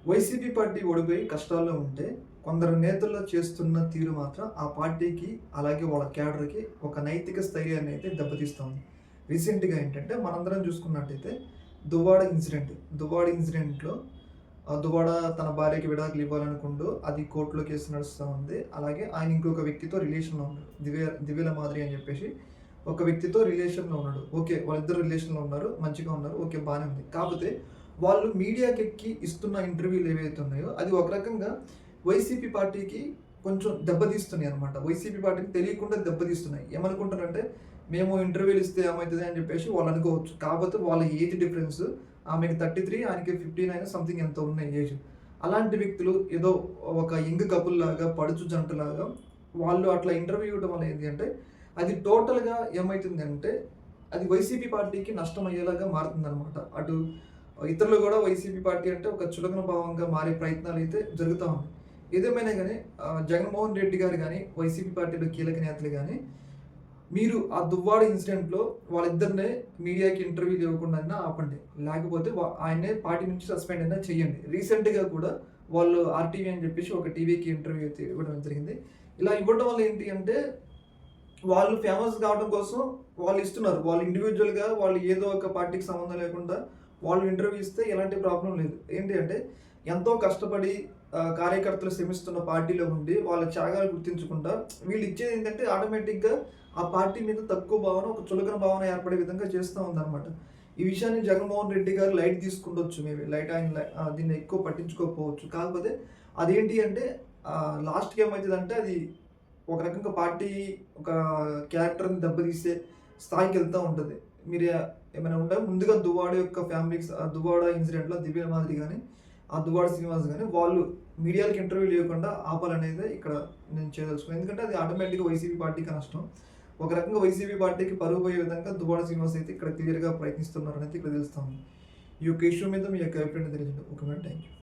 YCP party ఓడిపోయి కష్టాల్లో ఉంటే, కొందరు నేతలు చేస్తున్న తీరు మాత్రం ఆ పార్టీకి, అలాగే వాళ్ళ క్యాడర్‌కి ఒక నైతిక స్థైర్యాన్ని అయితే దెబ్బతీస్తుంది. రీసెంట్‌గా ఏంటంటే, మనందరం చూసుకున్నట్టయితే దువ్వాడ ఇన్సిడెంట్. దువ్వాడ ఇన్సిడెంట్‌లో దువ్వాడ తన భార్యకి విడాకులు ఇవ్వాలనుకుంటూ అది కోర్టులో కేసు నడుస్తా ఉంది. అలాగే ఆయన ఇంకొక వ్యక్తితో రిలేషన్‌లో ఉన్నాడు. దివ్యల మాదిరి అని చెప్పేసి ఒక వ్యక్తితో రిలేషన్‌లో ఉన్నాడు. ఓకే. వాళ్ళిద్దరు రిలేషన్‌లో ఉన్నారు. మంచిగా ఉన్నారు. ఓకే. బానే ఉంది. కాపోతే వాళ్ళు మీడియాకెక్కి ఇస్తున్న ఇంటర్వ్యూలు ఏవైతే ఉన్నాయో, అది ఒక రకంగా వైసీపీ పార్టీకి కొంచెం దెబ్బతీస్తున్నాయన్నమాట. వైసీపీ పార్టీకి తెలియకుండా దెబ్బతీస్తున్నాయి. ఏమనుకుంటారంటే, మేము ఇంటర్వ్యూలు ఇస్తే ఏమైతది అని చెప్పేసి వాళ్ళు అనుకోవచ్చు. కాపోతే వాళ్ళ ఏజ్ డిఫరెన్స్ ఆమెకి 33, ఆయనకి 59 సంథింగ్ ఎంతో ఉన్నాయి ఏజ్. అలాంటి వ్యక్తులు ఏదో ఒక యంగ్ కపుల్‌లాగా, పడుచు జంటలాగా వాళ్ళు అట్లా ఇంటర్వ్యూ ఇవ్వడం వల్ల ఏంటి అంటే, అది టోటల్‌గా ఏమైతుందంటే, అది వైసీపీ పార్టీకి నష్టం అయ్యేలాగా మారుతుందన్నమాట. అటు ఇతరులు గూడా వైసీపీ పార్టీ అంటే ఒక చులకన భావంగా మారే ప్రయత్నాలైతే జరుగుతా ఉన్నాయి. ఏదేమైనా గాని జగన్మోహన్ రెడ్డి గారు గాని, వైసీపీ పార్టీలో కీలక నేతలు గాని, మీరు ఆ దువ్వాడ ఇన్సిడెంట్‌లో వాళ్ళిద్దరినే మీడియాకి ఇంటర్వ్యూలు ఇవ్వకుండాన్నా ఆపండి. లేకపోతే ఆయన్నే పార్టీ నుంచి సస్పెండ్ అయినా చేయండి. రీసెంట్‌గా కూడా వాళ్ళు ఆర్‌టీవీ అని చెప్పేసి ఒక టీవీకి ఇంటర్వ్యూ అయితే ఇవ్వడం జరిగింది. ఇలా ఇవ్వడం వల్ల ఏంటి అంటే, వాళ్ళు ఫేమస్ కావడం కోసం వాళ్ళు ఇస్తున్నారు. వాళ్ళు ఇండివిడ్యువల్‌గా వాళ్ళు ఏదో ఒక పార్టీకి సంబంధం లేకుండా వాళ్ళు ఇంటర్వ్యూ ఇస్తే ఎలాంటి ప్రాబ్లమ్ లేదు. ఏంటి అంటే ఎంతో కష్టపడి కార్యకర్తలు శ్రమిస్తున్న పార్టీలో ఉండి వాళ్ళ త్యాగాలు గుర్తించకుండా వీళ్ళు ఇచ్చేది ఏంటంటే ఆటోమేటిక్‌గా ఆ పార్టీ మీద తక్కువ భావన, ఒక చులకన భావన ఏర్పడే విధంగా చేస్తా ఉందన్నమాట. ఈ విషయాన్ని జగన్మోహన్ రెడ్డి గారు లైట్ తీసుకుండొచ్చు మేబీ. దీన్ని ఎక్కువ పట్టించుకోకపోవచ్చు. కాకపోతే అదేంటి అంటే లాస్ట్‌కి ఏమైతదంటే అది ఒక రకంగా పార్టీ ఒక క్యారెక్టర్‌ని దెబ్బతీసే స్థాయికెళ్తా ఉంటది. మీరు ఏమైనా ఉంటే ముందుగా దువ్వాడ యొక్క ఫ్యామిలీకి దువ్వాడ ఇన్సిడెంట్‌లో దివ్య మాదిరి గాని, ఆ దువ్వాడ శ్రీనివాస్ గాని వాళ్ళు మీడియాలకి ఇంటర్వ్యూలు ఇవ్వకుండా ఆపాలనేదే ఇక్కడ నేను చేయదలుచుకున్నాను. ఎందుకంటే అది ఆటోమేటిక్‌గా వైసీపీ పార్టీకి నష్టం. ఒక రకంగా వైసీపీ పార్టీకి పరువు పోయే విధంగా దువ్వాడ శ్రీనివాస్ అయితే ఇక్కడ క్లియర్‌గా ప్రయత్నిస్తున్నారనైతే ఇక్కడ తెలుస్తా ఉంది. ఈ యొక్క ఇష్యూ మీద మీ యొక్క అభిప్రాయం తెలియజేయండి. Okay madam. Thank you.